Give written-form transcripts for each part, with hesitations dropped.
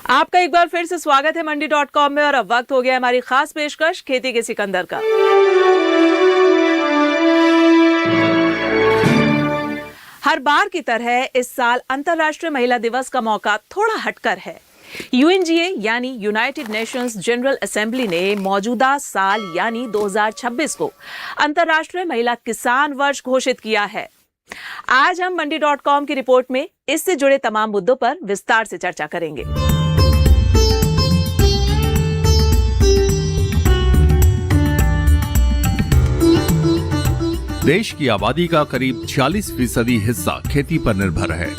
आपका एक बार फिर से स्वागत है मंडी.com में और अब वक्त हो गया हमारी खास पेशकश खेती के सिकंदर का। हर बार की तरह इस साल अंतर्राष्ट्रीय महिला दिवस का मौका थोड़ा हटकर है। यूएनजीए यानी यूनाइटेड नेशंस जनरल असेंबली ने मौजूदा साल यानी 2026 को अंतर्राष्ट्रीय महिला किसान वर्ष घोषित किया है। आज हम मंडी.com की रिपोर्ट में इससे जुड़े तमाम मुद्दों पर विस्तार से चर्चा करेंगे। देश की आबादी का करीब 46% हिस्सा खेती पर निर्भर है।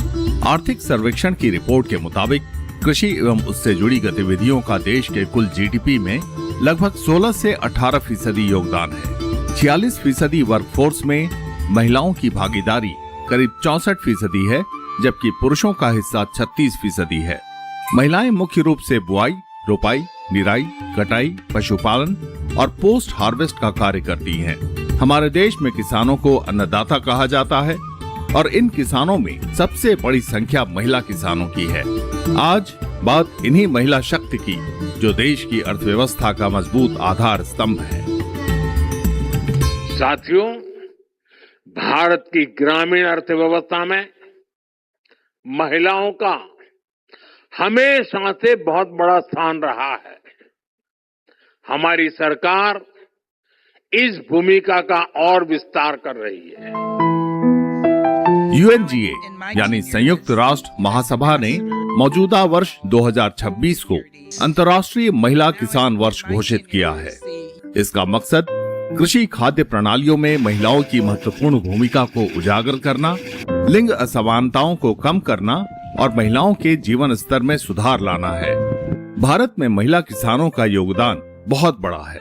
आर्थिक सर्वेक्षण की रिपोर्ट के मुताबिक कृषि एवं उससे जुड़ी गतिविधियों का देश के कुल जीडीपी में लगभग 16 से 18% योगदान है। 46% वर्कफोर्स में महिलाओं की भागीदारी करीब 64% है, जबकि पुरुषों का हिस्सा 36% है। महिलाएं मुख्य रूप से बुआई, रोपाई, निराई, कटाई, पशुपालन और पोस्ट हार्वेस्ट का कार्य करती हैं। हमारे देश में किसानों को अन्नदाता कहा जाता है और इन किसानों में सबसे बड़ी संख्या महिला किसानों की है। आज बात इन्हीं महिला शक्ति की, जो देश की अर्थव्यवस्था का मजबूत आधार स्तंभ है। साथियों, भारत की ग्रामीण अर्थव्यवस्था में महिलाओं का हमेशा से बहुत बड़ा स्थान रहा है। हमारी सरकार इस भूमिका का और विस्तार कर रही है। यूएनजीए यानी संयुक्त राष्ट्र महासभा ने मौजूदा वर्ष 2026 को अंतर्राष्ट्रीय महिला किसान वर्ष घोषित किया है। इसका मकसद कृषि खाद्य प्रणालियों में महिलाओं की महत्वपूर्ण भूमिका को उजागर करना, लिंग असमानताओं को कम करना और महिलाओं के जीवन स्तर में सुधार लाना है। भारत में महिला किसानों का योगदान बहुत बड़ा है।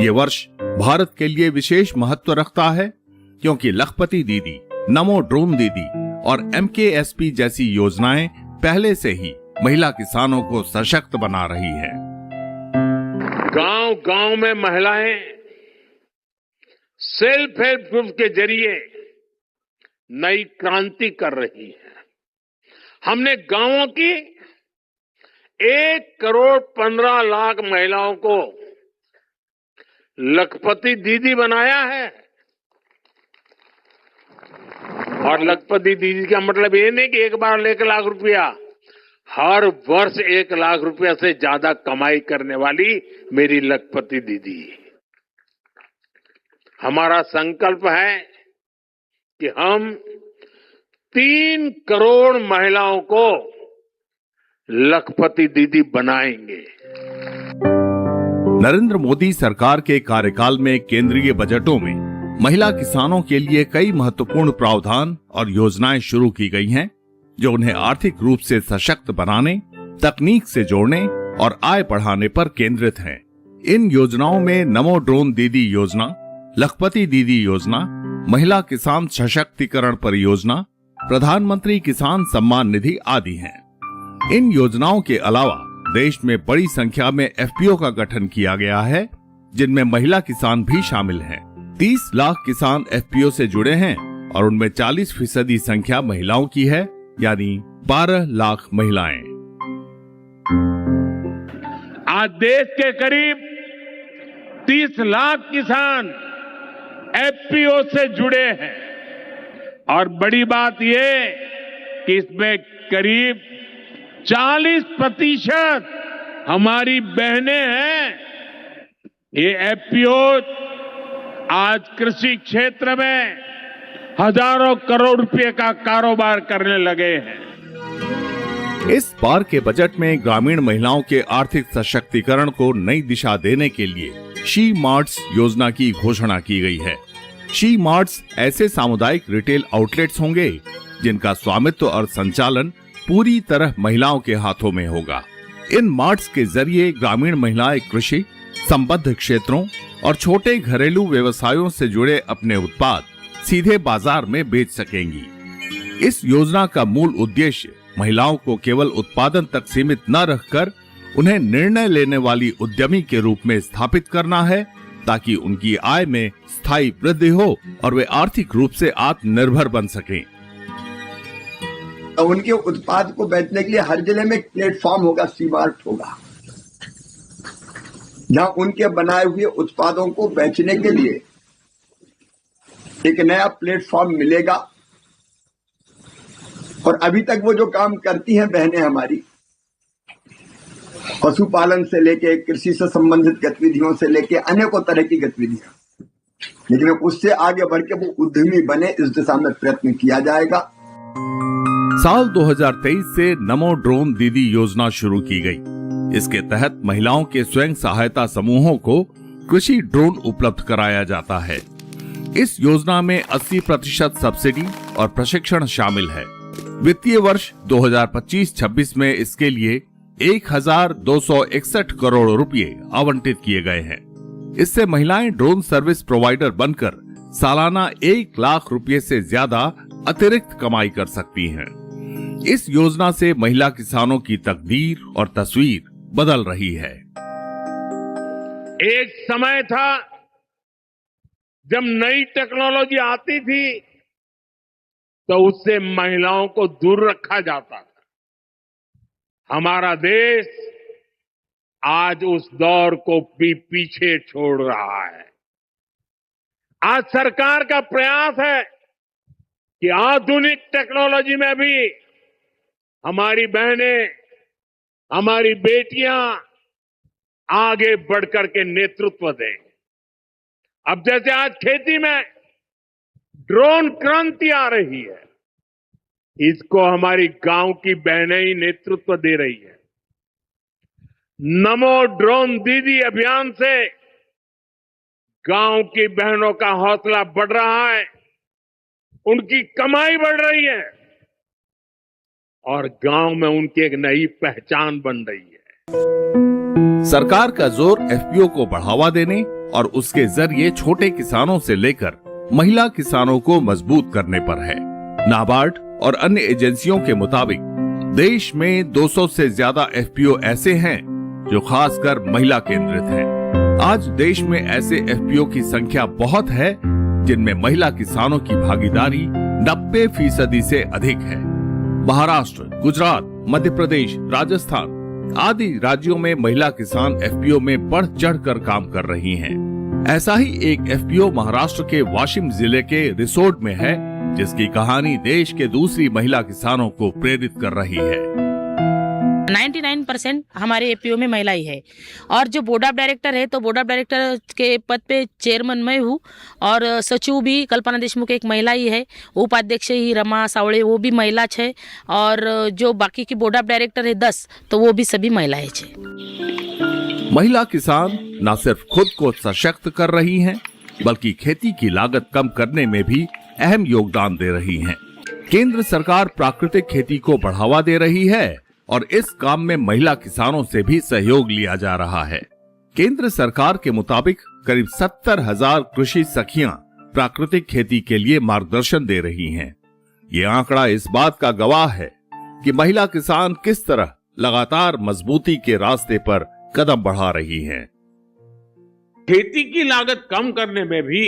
ये वर्ष भारत के लिए विशेष महत्व रखता है, क्योंकि लखपति दीदी, नमो ड्रोन दीदी और MKSP जैसी योजनाएं पहले से ही महिला किसानों को सशक्त बना रही हैं। गांव-गांव में महिलाएं सेल्फ हेल्प ग्रुप के जरिए नई क्रांति कर रही हैं। हमने गांवों की 1,15,00,000 महिलाओं को लखपति दीदी बनाया है। और लखपति दीदी का मतलब ये नहीं कि एक बार 1 लाख रुपया, हर वर्ष 1 लाख रुपया से ज्यादा कमाई करने वाली मेरी लखपति दीदी। हमारा संकल्प है कि हम 3 करोड़ महिलाओं को लखपति दीदी बनाएंगे। नरेंद्र मोदी सरकार के कार्यकाल में केंद्रीय बजटों में महिला किसानों के लिए कई महत्वपूर्ण प्रावधान और योजनाएं शुरू की गई हैं, जो उन्हें आर्थिक रूप से सशक्त बनाने, तकनीक से जोड़ने और आय बढ़ाने पर केंद्रित हैं। इन योजनाओं में नमो ड्रोन दीदी योजना, लखपति दीदी योजना, महिला किसान सशक्तिकरण परियोजना, प्रधानमंत्री किसान सम्मान निधि आदि हैं। इन योजनाओं के अलावा देश में बड़ी संख्या में FPO का गठन किया गया है, जिनमें महिला किसान भी शामिल हैं। 30 लाख किसान FPO से जुड़े हैं और उनमें 40% संख्या महिलाओं की है, यानी 12 लाख महिलाएं। आज देश के करीब 30 लाख किसान FPO से जुड़े हैं और बड़ी बात ये कि इसमें करीब 40% हमारी बहनें हैं। ये FPO आज कृषि क्षेत्र में हजारों करोड़ रुपए का कारोबार करने लगे हैं। इस बार के बजट में ग्रामीण महिलाओं के आर्थिक सशक्तिकरण को नई दिशा देने के लिए शी मार्ट्स योजना की घोषणा की गई है। शी मार्ट्स ऐसे सामुदायिक रिटेल आउटलेट्स होंगे जिनका स्वामित्व और संचालन पूरी तरह महिलाओं के हाथों में होगा। इन मार्ट्स के जरिए ग्रामीण महिलाएं कृषि, संबद्ध क्षेत्रों और छोटे घरेलू व्यवसायों से जुड़े अपने उत्पाद सीधे बाजार में बेच सकेंगी। इस योजना का मूल उद्देश्य महिलाओं को केवल उत्पादन तक सीमित न रखकर उन्हें निर्णय लेने वाली उद्यमी के रूप में स्थापित करना है, ताकि उनकी आय में स्थायी वृद्धि हो और वे आर्थिक रूप से आत्मनिर्भर बन सकें। तो उनके उत्पाद को बेचने के लिए हर जिले में एक प्लेटफॉर्म होगा, सी-मार्ट होगा, जहां उनके बनाए हुए उत्पादों को बेचने के लिए एक नया प्लेटफॉर्म मिलेगा। और अभी तक वो जो काम करती हैं बहनें हमारी, पशुपालन से लेके कृषि से संबंधित गतिविधियों से लेके अनेकों तरह की गतिविधियां, लेकिन उससे आगे बढ़ के वो उद्यमी बने, इस दिशा में प्रयत्न किया जाएगा। साल 2023 से नमो ड्रोन दीदी योजना शुरू की गई। इसके तहत महिलाओं के स्वयं सहायता समूहों को कृषि ड्रोन उपलब्ध कराया जाता है। इस योजना में 80% सब्सिडी और प्रशिक्षण शामिल है। वित्तीय वर्ष 2025-26 में इसके लिए 1261 करोड़ रुपए आवंटित किए गए हैं। इससे महिलाएं ड्रोन सर्विस प्रोवाइडर बनकर सालाना 1 लाख रुपए से ज्यादा अतिरिक्त कमाई कर सकती हैं। इस योजना से महिला किसानों की तकदीर और तस्वीर बदल रही है। एक समय था जब नई टेक्नोलॉजी आती थी तो उससे महिलाओं को दूर रखा जाता था। हमारा देश आज उस दौर को भी पीछे छोड़ रहा है। आज सरकार का प्रयास है कि आधुनिक टेक्नोलॉजी में भी हमारी बहनें, हमारी बेटियां आगे बढ़कर के नेतृत्व दें। अब जैसे आज खेती में ड्रोन क्रांति आ रही है, इसको हमारी गांव की बहनें ही नेतृत्व दे रही है। नमो ड्रोन दीदी अभियान से गांव की बहनों का हौसला बढ़ रहा है, उनकी कमाई बढ़ रही है और गांव में उनकी एक नई पहचान बन रही है। सरकार का जोर एफपीओ को बढ़ावा देने और उसके जरिए छोटे किसानों से लेकर महिला किसानों को मजबूत करने पर है। नाबार्ड और अन्य एजेंसियों के मुताबिक देश में 200 से ज्यादा एफपीओ ऐसे हैं जो खासकर महिला केंद्रित हैं। आज देश में ऐसे एफपीओ की संख्या बहुत है जिनमें महिला किसानों की भागीदारी 90% से अधिक है। महाराष्ट्र, गुजरात, मध्य प्रदेश, राजस्थान आदि राज्यों में महिला किसान एफपीओ में बढ़ चढ़कर काम कर रही हैं। ऐसा ही एक एफपीओ महाराष्ट्र के वाशिम जिले के रिसोड में है, जिसकी कहानी देश के दूसरी महिला किसानों को प्रेरित कर रही है। 99% हमारे एपीओ में महिला ही है और जो बोर्ड ऑफ डायरेक्टर है तो बोर्ड ऑफ डायरेक्टर के पद पे चेयरमैन मैं हूँ और सचिव भी कल्पना देशमुख एक महिला ही है, उपाध्यक्ष ही रमा सावड़े वो भी महिला है और जो बाकी की बोर्ड ऑफ डायरेक्टर है 10 तो वो भी सभी महिलाएं है। महिला किसान न सिर्फ खुद को सशक्त कर रही हैं, बल्कि खेती की लागत कम करने में भी अहम योगदान दे रही हैं। केंद्र सरकार प्राकृतिक खेती को बढ़ावा दे रही है और इस काम में महिला किसानों से भी सहयोग लिया जा रहा है। केंद्र सरकार के मुताबिक करीब 70,000 कृषि सखियां प्राकृतिक खेती के लिए मार्गदर्शन दे रही हैं। ये आंकड़ा इस बात का गवाह है कि महिला किसान किस तरह लगातार मजबूती के रास्ते पर कदम बढ़ा रही हैं। खेती की लागत कम करने में भी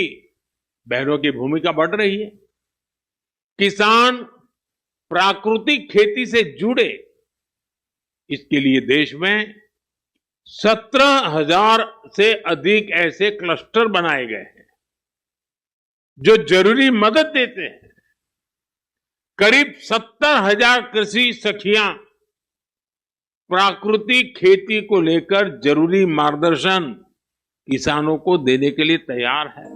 बहनों की भूमिका बढ़ रही है। किसान प्राकृतिक खेती से जुड़े, इसके लिए देश में 17,000 से अधिक ऐसे क्लस्टर बनाए गए हैं जो जरूरी मदद देते हैं। करीब 70,000 कृषि सखियां प्राकृतिक खेती को लेकर जरूरी मार्गदर्शन किसानों को देने के लिए तैयार है।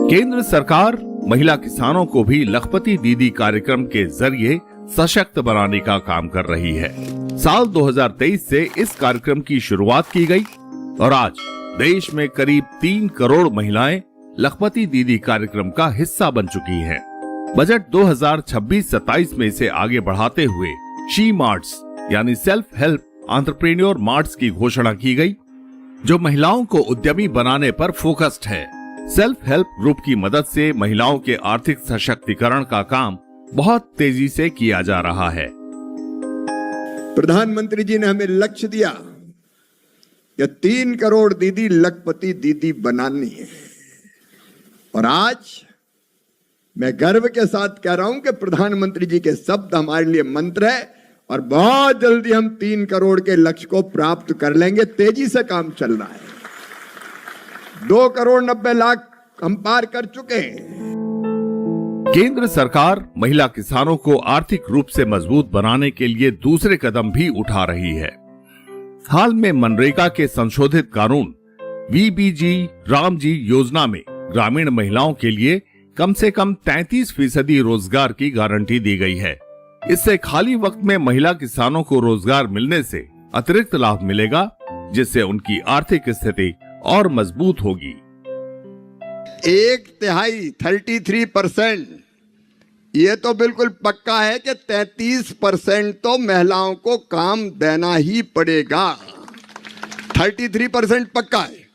केंद्र सरकार महिला किसानों को भी लखपति दीदी कार्यक्रम के जरिए सशक्त बनाने का काम कर रही है। साल 2023 से इस कार्यक्रम की शुरुआत की गई और आज देश में करीब 3 करोड़ महिलाएं लखपति दीदी कार्यक्रम का हिस्सा बन चुकी हैं। बजट 2026-27 में इसे आगे बढ़ाते हुए शी मार्ट्स यानी सेल्फ हेल्प एंटरप्रेन्योर मार्ट्स की घोषणा की गई, जो महिलाओं को उद्यमी बनाने पर फोकस्ड है। सेल्फ हेल्प ग्रुप की मदद से महिलाओं के आर्थिक सशक्तिकरण का काम बहुत तेजी से किया जा रहा है। प्रधानमंत्री जी ने हमें लक्ष्य दिया कि 3 करोड़ दीदी लखपति दीदी बनानी है और आज मैं गर्व के साथ कह रहा हूं कि प्रधानमंत्री जी के शब्द हमारे लिए मंत्र है और बहुत जल्दी हम 3 करोड़ के लक्ष्य को प्राप्त कर लेंगे। तेजी से काम चल रहा है। 2 करोड़ 90 लाख हम पार कर चुके हैं। केंद्र सरकार महिला किसानों को आर्थिक रूप से मजबूत बनाने के लिए दूसरे कदम भी उठा रही है। हाल में मनरेगा के संशोधित कानून वीबीजी रामजी योजना में ग्रामीण महिलाओं के लिए कम से कम 33% रोजगार की गारंटी दी गई है। इससे खाली वक्त में महिला किसानों को रोजगार मिलने से अतिरिक्त लाभ मिलेगा, जिससे उनकी आर्थिक स्थिति और मजबूत होगी। 1/3 33%, ये तो बिल्कुल पक्का है कि 33% तो महिलाओं को काम देना ही पड़ेगा। 33% पक्का है,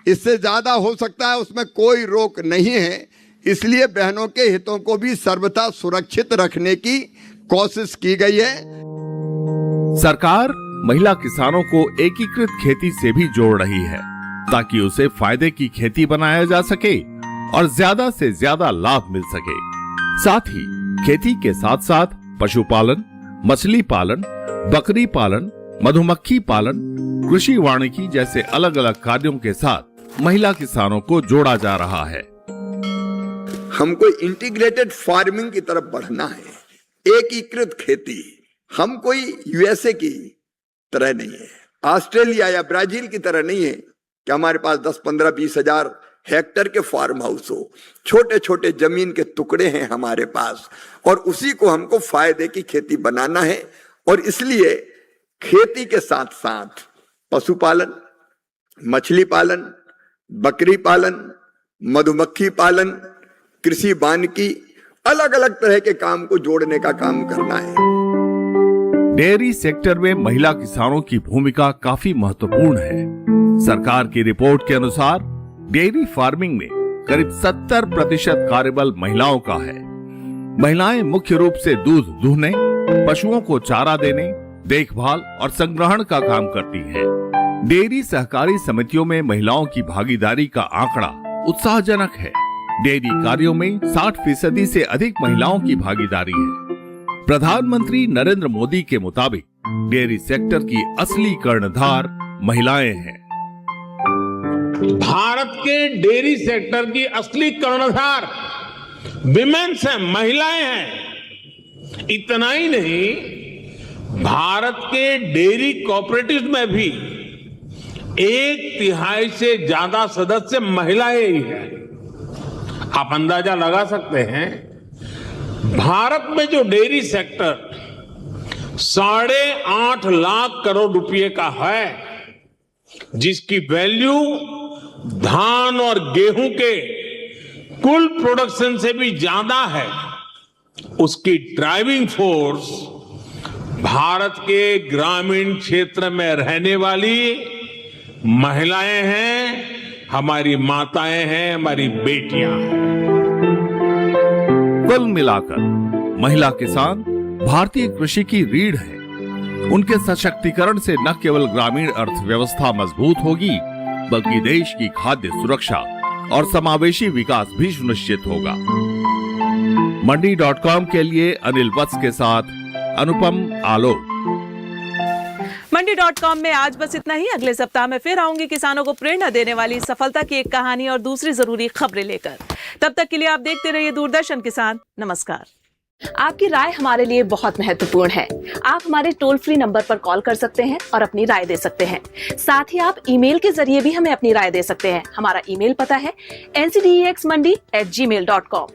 इससे ज्यादा हो सकता है, उसमें कोई रोक नहीं है। इसलिए बहनों के हितों को भी सर्वथा सुरक्षित रखने की कोशिश की गई है। सरकार महिला किसानों को एकीकृत खेती से भी जोड़ रही है, ताकि उसे फायदे की खेती बनाया जा सके और ज्यादा से ज्यादा लाभ मिल सके। साथ ही खेती के साथ साथ पशुपालन, मछली पालन, बकरी पालन, मधुमक्खी पालन, कृषि वानिकी जैसे अलग अलग कार्यों के साथ महिला किसानों को जोड़ा जा रहा है। हमको इंटीग्रेटेड फार्मिंग की तरफ बढ़ना है, एकीकृत खेती। हम कोई यूएसए की तरह नहीं है, ऑस्ट्रेलिया या ब्राजील की तरह नहीं है कि हमारे पास 10, 15, 20 हजार हेक्टर के फार्म हाउस हो। छोटे छोटे जमीन के टुकड़े हैं हमारे पास और उसी को हमको फायदे की खेती बनाना है। और इसलिए खेती के साथ साथ पशुपालन, मछली पालन, बकरी पालन, मधुमक्खी पालन, कृषि वानिकी, अलग अलग तरह के काम को जोड़ने का काम करना है। डेयरी सेक्टर में महिला किसानों की भूमिका काफी महत्वपूर्ण है। सरकार की रिपोर्ट के अनुसार डेयरी फार्मिंग में करीब 70% कार्यबल महिलाओं का है। महिलाएं मुख्य रूप से दूध दूहने, पशुओं को चारा देने, देखभाल और संग्रहण का काम करती हैं। डेयरी सहकारी समितियों में महिलाओं की भागीदारी का आंकड़ा उत्साहजनक है। डेयरी कार्यों में 60% से अधिक महिलाओं की भागीदारी है। प्रधानमंत्री नरेंद्र मोदी के मुताबिक डेयरी सेक्टर की असली कर्णधार महिलाएं हैं। भारत के डेयरी सेक्टर की असली कर्णधार विमेन्स हैं, महिलाएं हैं। इतना ही नहीं, भारत के डेयरी कोऑपरेटिव में भी 1/3 से ज्यादा सदस्य महिलाएं ही हैं। आप अंदाजा लगा सकते हैं, भारत में जो डेयरी सेक्टर 8.5 लाख करोड़ रुपए का है, जिसकी वैल्यू धान और गेहूं के कुल प्रोडक्शन से भी ज्यादा है, उसकी ड्राइविंग फोर्स भारत के ग्रामीण क्षेत्र में रहने वाली महिलाएं हैं, हमारी माताएं हैं, हमारी बेटियां हैं। कुल मिलाकर महिला किसान भारतीय कृषि की रीढ़ है। उनके सशक्तिकरण से न केवल ग्रामीण अर्थव्यवस्था मजबूत होगी, बल्कि देश की खाद्य सुरक्षा और समावेशी विकास भी सुनिश्चित होगा। मंडी.com के लिए अनिल वत्स के साथ अनुपम आलोक। मंडी.com में आज बस इतना ही। अगले सप्ताह में फिर आऊंगी किसानों को प्रेरणा देने वाली सफलता की एक कहानी और दूसरी जरूरी खबरें लेकर। तब तक के लिए आप देखते रहिए दूरदर्शन किसान। नमस्कार। आपकी राय हमारे लिए बहुत महत्वपूर्ण है। आप हमारे टोल फ्री नंबर पर कॉल कर सकते हैं और अपनी राय दे सकते हैं। साथ ही आप ईमेल के जरिए भी हमें अपनी राय दे सकते हैं। हमारा ईमेल पता है ncdexmandi@gmail.com।